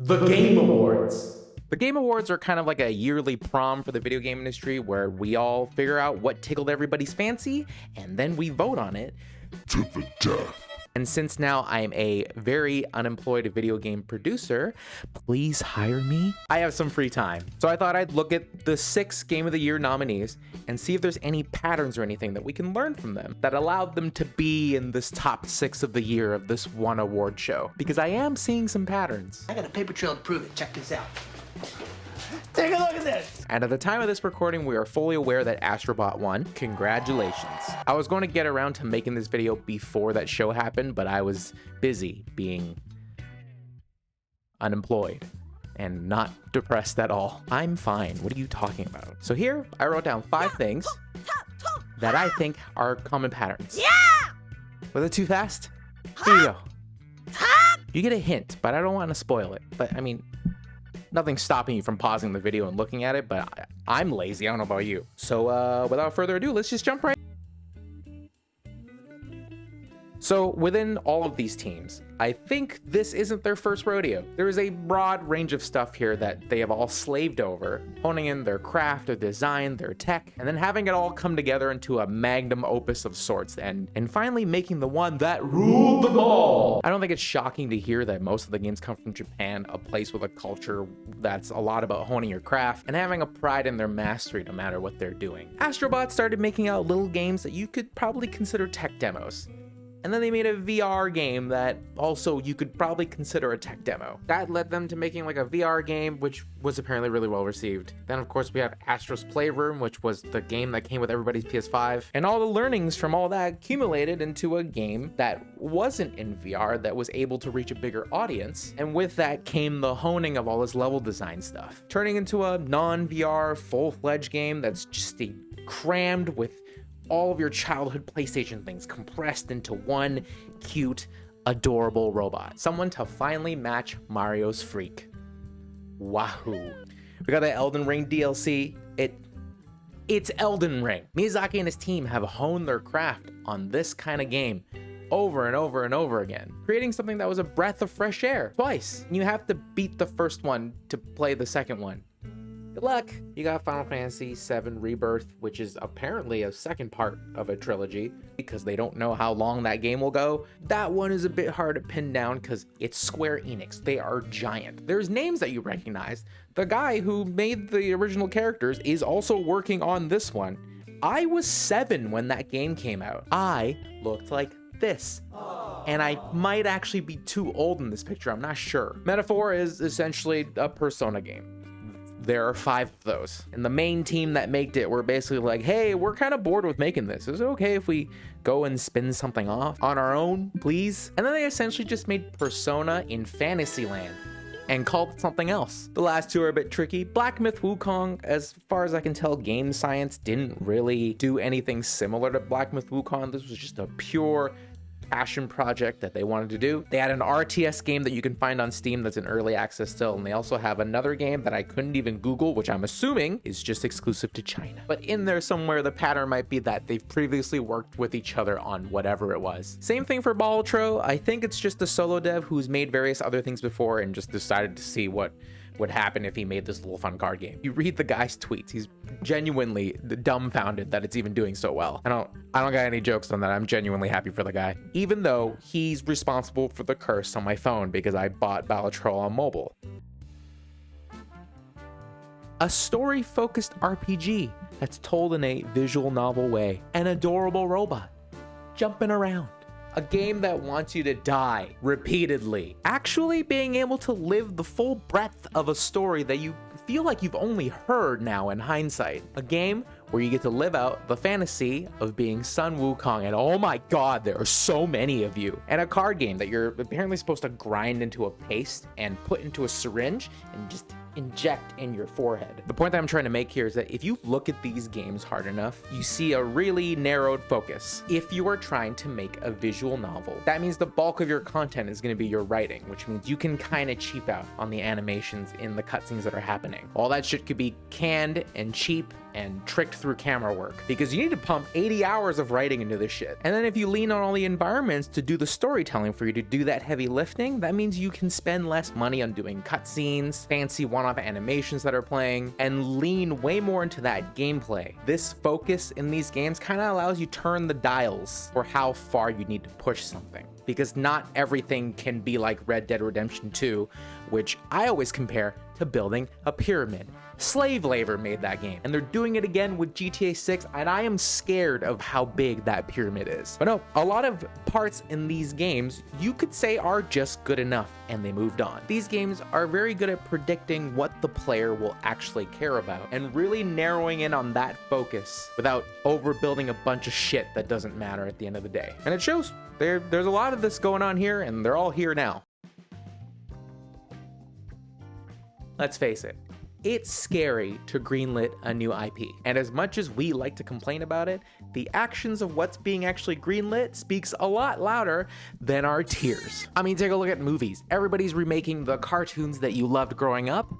The Game Awards. The Game Awards are kind of like a yearly prom for the video game industry where we all figure out what tickled everybody's fancy and then we vote on it to the death. And since now I'm a very unemployed video game producer, please hire me. I have some free time. So I thought I'd look at the 6 Game of the Year nominees and see if there's any patterns or anything that we can learn from them that allowed them to be in this top 6 of the year of this one award show. Because I am seeing some patterns. I got a paper trail to prove it. Check this out. Take a look at this! And at the time of this recording, we are fully aware that Astrobot won. Congratulations. I was going to get around to making this video before that show happened, but I was busy being unemployed and not depressed at all. I'm fine. What are you talking about? So here, I wrote down 5 things that I think are common patterns. Yeah! Was it too fast? Here you go. You get a hint, but I don't want to spoil it. But I mean, nothing's stopping you from pausing the video and looking at it, but I'm lazy. I don't know about you. So without further ado, let's just jump right. So within all of these teams, I think this isn't their first rodeo. There is a broad range of stuff here that they have all slaved over, honing in their craft, their design, their tech, and then having it all come together into a magnum opus of sorts, and finally making the one that ruled them all. I don't think it's shocking to hear that most of the games come from Japan, a place with a culture that's a lot about honing your craft and having a pride in their mastery no matter what they're doing. Astrobot started making out little games that you could probably consider tech demos. And then they made a VR game that also you could probably consider a tech demo. That led them to making like a VR game, which was apparently really well received. Then of course we have Astro's Playroom, which was the game that came with everybody's PS5. And all the learnings from all that accumulated into a game that wasn't in VR, that was able to reach a bigger audience. And with that came the honing of all this level design stuff, turning into a non-VR full-fledged game that's just crammed with all of your childhood PlayStation things compressed into one cute, adorable robot. Someone to finally match Mario's freak. Wahoo. We got the Elden Ring DLC. It's Elden Ring. Miyazaki and his team have honed their craft on this kind of game over and over and over again, creating something that was a breath of fresh air twice. You have to beat the first one to play the second one. Good luck. You got Final Fantasy VII Rebirth, which is apparently a second part of a trilogy because they don't know how long that game will go. That one is a bit hard to pin down because it's Square Enix. They are giant. There's names that you recognize. The guy who made the original characters is also working on this one. I was 7 when that game came out. I looked like this. And I might actually be too old in this picture, I'm not sure. Metaphor is essentially a Persona game. There are 5 of those. And the main team that made it were basically like, hey, we're kind of bored with making this. Is it okay if we go and spin something off on our own, please? And then they essentially just made Persona in Fantasyland and called it something else. The last 2 are a bit tricky. Black Myth Wukong, as far as I can tell, Game Science didn't really do anything similar to Black Myth Wukong. This was just a pure passion project that they wanted to do. They had an RTS game that you can find on Steam that's in early access still, and they also have another game that I couldn't even Google, which I'm assuming is just exclusive to China. But in there somewhere, the pattern might be that they've previously worked with each other on whatever it was. Same thing for Baltro. I think it's just a solo dev who's made various other things before and just decided to see what would happen if he made this little fun card game. You read the guy's tweets, he's genuinely dumbfounded that it's even doing so well. I don't got any jokes on that. I'm genuinely happy for the guy, even though he's responsible for the curse on my phone because I bought Balatro on mobile. A story-focused RPG that's told in a visual novel way. An adorable robot jumping around. A game that wants you to die repeatedly. Actually being able to live the full breadth of a story that you feel like you've only heard now in hindsight. A game where you get to live out the fantasy of being Sun Wukong, and oh my god, there are so many of you. And a card game that you're apparently supposed to grind into a paste and put into a syringe and just inject in your forehead. The point that I'm trying to make here is that if you look at these games hard enough, you see a really narrowed focus. If you are trying to make a visual novel, that means the bulk of your content is going to be your writing, which means you can kind of cheap out on the animations in the cutscenes that are happening. All that shit could be canned and cheap and tricked through camera work, because you need to pump 80 hours of writing into this shit. And then if you lean on all the environments to do the storytelling for you to do that heavy lifting, that means you can spend less money on doing cutscenes, fancy one-off animations that are playing, and lean way more into that gameplay. This focus in these games kind of allows you to turn the dials for how far you need to push something, because not everything can be like Red Dead Redemption 2, which I always compare to building a pyramid. Slave labor made that game, and they're doing it again with GTA 6, and I am scared of how big that pyramid is. But no, a lot of parts in these games you could say are just good enough, and they moved on. These games are very good at predicting what the player will actually care about, and really narrowing in on that focus without overbuilding a bunch of shit that doesn't matter at the end of the day. And it shows. There's a lot of this going on here, and they're all here now. Let's face it, it's scary to greenlit a new IP. And as much as we like to complain about it, the actions of what's being actually greenlit speaks a lot louder than our tears. I mean, take a look at movies. Everybody's remaking the cartoons that you loved growing up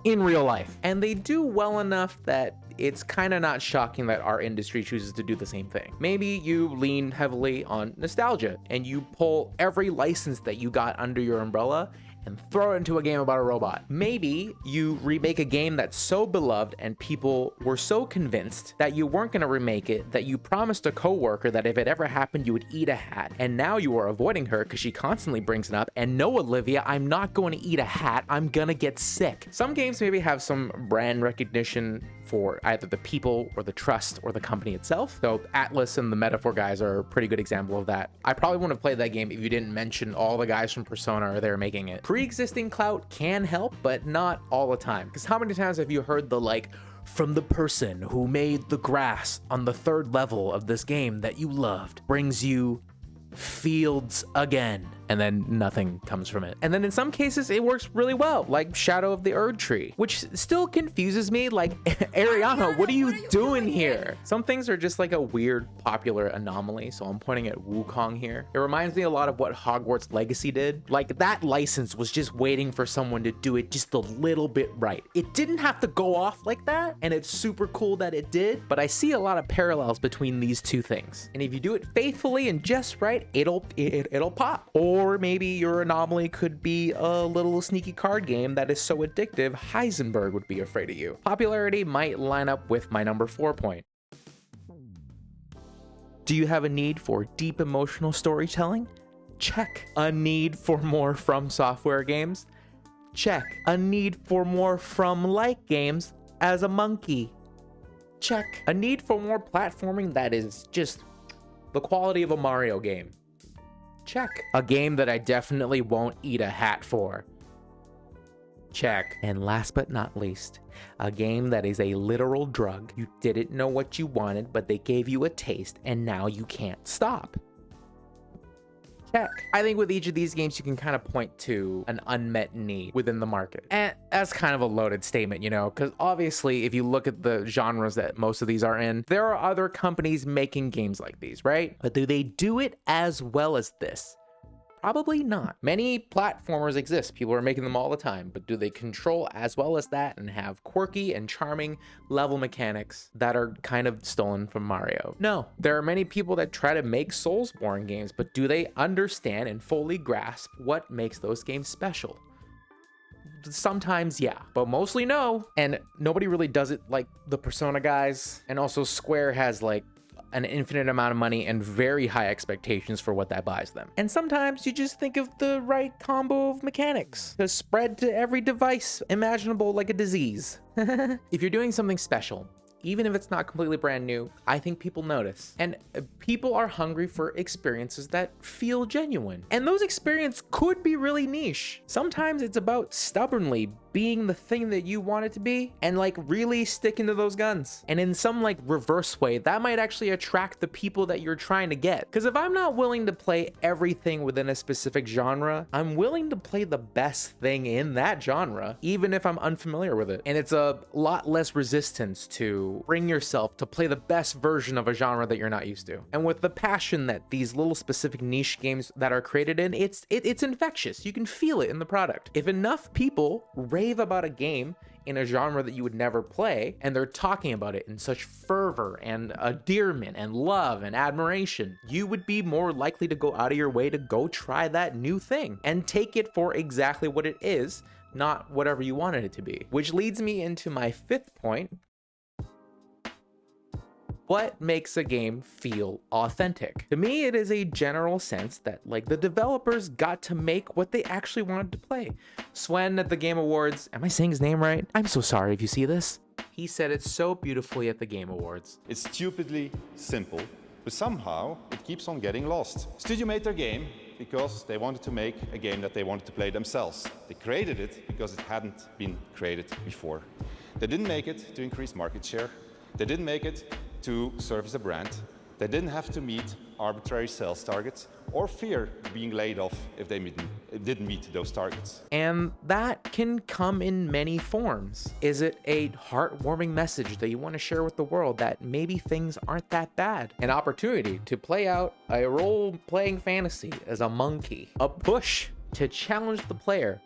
in real life. And they do well enough that it's kind of not shocking that our industry chooses to do the same thing. Maybe you lean heavily on nostalgia and you pull every license that you got under your umbrella and throw it into a game about a robot. Maybe you remake a game that's so beloved and people were so convinced that you weren't gonna remake it that you promised a coworker that if it ever happened, you would eat a hat. And now you are avoiding her because she constantly brings it up. And no, Olivia, I'm not going to eat a hat. I'm gonna get sick. Some games maybe have some brand recognition for either the people or the trust or the company itself. So Atlas and the Metaphor guys are a pretty good example of that. I probably wouldn't have played that game if you didn't mention all the guys from Persona are there making it. Pre-existing clout can help, but not all the time. Because how many times have you heard the like, from the person who made the grass on the 3rd level of this game that you loved brings you fields again, and then nothing comes from it. And then in some cases it works really well, like Shadow of the Erd Tree, which still confuses me. Like, Ariana, what are you doing here? Some things are just like a weird popular anomaly, so I'm pointing at Wukong here. It reminds me a lot of what Hogwarts Legacy did. Like, that license was just waiting for someone to do it just a little bit right. It didn't have to go off like that, and it's super cool that it did, but I see a lot of parallels between these two things. And if you do it faithfully and just right, it'll pop. Or maybe your anomaly could be a little sneaky card game that is so addictive Heisenberg would be afraid of you. Popularity might line up with my number 4 point. Do you have a need for deep emotional storytelling? Check. A need for more From Software games? Check. A need for more From-like games as a monkey? Check. A need for more platforming that is just the quality of a Mario game? Check. A game that I definitely won't eat a hat for? Check. And last but not least, a game that is a literal drug. You didn't know what you wanted, but they gave you a taste, and now you can't stop. Check. I think with each of these games, you can kind of point to an unmet need within the market. And that's kind of a loaded statement, you know, because obviously if you look at the genres that most of these are in, there are other companies making games like these, right? But do they do it as well as this? Probably not. Many platformers exist. People are making them all the time, but do they control as well as that and have quirky and charming level mechanics that are kind of stolen from Mario? No. There are many people that try to make Soulsborne games, but do they understand and fully grasp what makes those games special? Sometimes, yeah, but mostly no. And nobody really does it like the Persona guys. And also Square has like an infinite amount of money and very high expectations for what that buys them. And sometimes you just think of the right combo of mechanics to spread to every device imaginable like a disease. If you're doing something special, even if it's not completely brand new, I think people notice. And people are hungry for experiences that feel genuine. And those experiences could be really niche. Sometimes it's about stubbornly being the thing that you want it to be and like really sticking to those guns. And in some like reverse way, that might actually attract the people that you're trying to get. Because if I'm not willing to play everything within a specific genre, I'm willing to play the best thing in that genre, even if I'm unfamiliar with it. And it's a lot less resistance to bring yourself to play the best version of a genre that you're not used to. And with the passion that these little specific niche games that are created in, it's infectious. You can feel it in the product. If enough people rave about a game in a genre that you would never play, and they're talking about it in such fervor and endearment and love and admiration, you would be more likely to go out of your way to go try that new thing and take it for exactly what it is, not whatever you wanted it to be. Which leads me into my fifth point. What makes a game feel authentic? To me, it is a general sense that like the developers got to make what they actually wanted to play. Swen at the Game Awards, am I saying his name right? I'm so sorry if you see this. He said it so beautifully at the Game Awards. It's stupidly simple, but somehow it keeps on getting lost. Studio made their game because they wanted to make a game that they wanted to play themselves. They created it because it hadn't been created before. They didn't make it to increase market share. They didn't make it to serve as a brand. They didn't have to meet arbitrary sales targets or fear being laid off if they didn't meet those targets. And that can come in many forms. Is it a heartwarming message that you want to share with the world that maybe things aren't that bad? An opportunity to play out a role-playing fantasy as a monkey. A push to challenge the player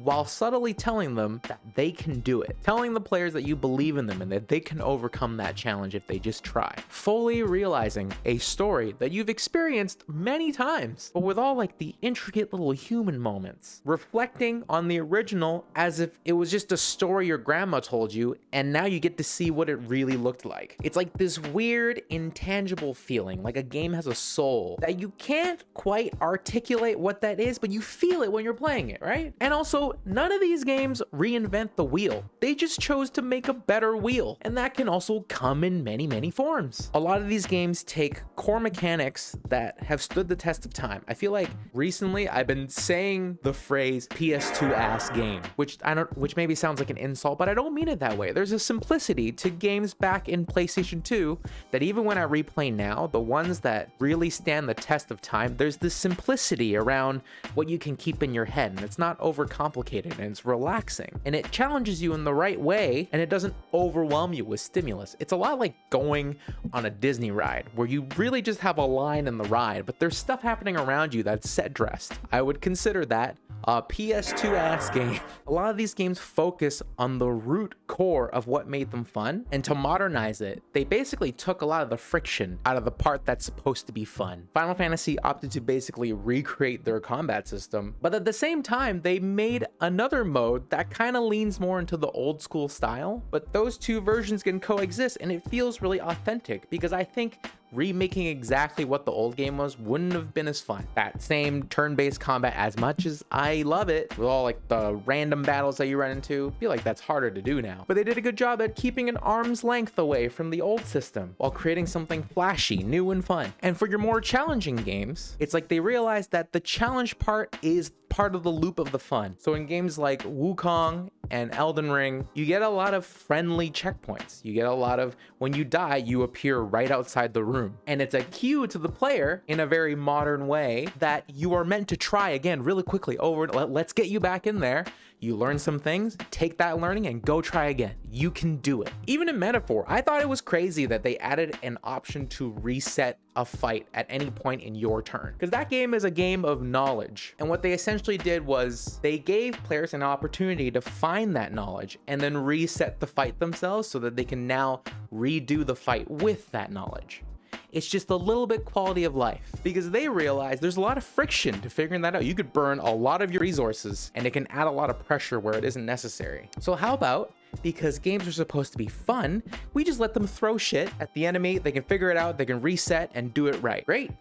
while subtly telling them that they can do it. Telling the players that you believe in them and that they can overcome that challenge if they just try. Fully realizing a story that you've experienced many times, but with all like the intricate little human moments. Reflecting on the original as if it was just a story your grandma told you, and now you get to see what it really looked like. It's like this weird, intangible feeling, like a game has a soul, that you can't quite articulate what that is, but you feel it when you're playing it, right? And also, none of these games reinvent the wheel. They just chose to make a better wheel, and that can also come in many, many forms. A lot of these games take core mechanics that have stood the test of time. I feel like recently I've been saying the phrase PS2 ass game, which maybe sounds like an insult, but I don't mean it that way. There's a simplicity to games back in PlayStation 2 that even when I replay now, the ones that really stand the test of time, there's this simplicity around what you can keep in your head, and it's not overcomplicated, and it's relaxing, and it challenges you in the right way, and it doesn't overwhelm you with stimulus. It's a lot like going on a Disney ride where you really just have a line in the ride, but there's stuff happening around you that's set dressed. I would consider that a PS2 ass game. A lot of these games focus on the root core of what made them fun, and to modernize it, they basically took a lot of the friction out of the part that's supposed to be fun. Final Fantasy opted to basically recreate their combat system, but at the same time, they made another mode that kind of leans more into the old school style, but those two versions can coexist, and it feels really authentic because I think remaking exactly what the old game was wouldn't have been as fun. That same turn-based combat, as much as I love it, with all like the random battles that you run into, I feel like that's harder to do now. But they did a good job at keeping an arm's length away from the old system while creating something flashy, new and fun. And for your more challenging games, it's like they realized that the challenge part is part of the loop of the fun. So in games like Wukong and Elden Ring, you get a lot of friendly checkpoints. You get a lot of, when you die, you appear right outside the room. And it's a cue to the player in a very modern way that you are meant to try again really quickly over, let's get you back in there. You learn some things, take that learning and go try again. You can do it. Even in Metaphor, I thought it was crazy that they added an option to reset a fight at any point in your turn, because that game is a game of knowledge. And what they essentially did was they gave players an opportunity to find that knowledge and then reset the fight themselves so that they can now redo the fight with that knowledge. It's just a little bit quality of life, because they realize there's a lot of friction to figuring that out. You could burn a lot of your resources and it can add a lot of pressure where it isn't necessary. So how about, because games are supposed to be fun, we just let them throw shit at the enemy, they can figure it out, they can reset and do it right. Great.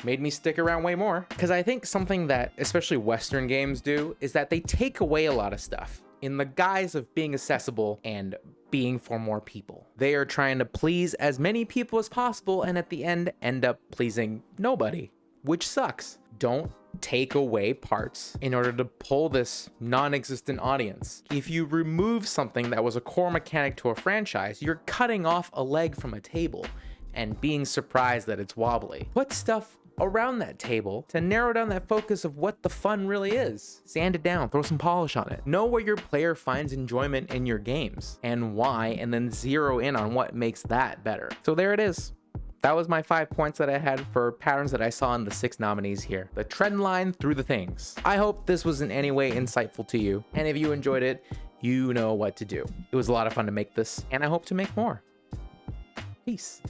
Made me stick around way more, because I think something that especially Western games do is that they take away a lot of stuff in the guise of being accessible and being for more people. They are trying to please as many people as possible and at the end up pleasing nobody, which sucks. Don't take away parts in order to pull this non-existent audience. If you remove something that was a core mechanic to a franchise, you're cutting off a leg from a table and being surprised that it's wobbly. Put stuff around that table to narrow down that focus of what the fun really is. Sand it down, throw some polish on it. Know where your player finds enjoyment in your games and why, and then zero in on what makes that better. So there it is. That was my 5 points that I had for patterns that I saw in the 6 nominees here. The trend line through the things. I hope this was in any way insightful to you. And if you enjoyed it, you know what to do. It was a lot of fun to make this, and I hope to make more. Peace.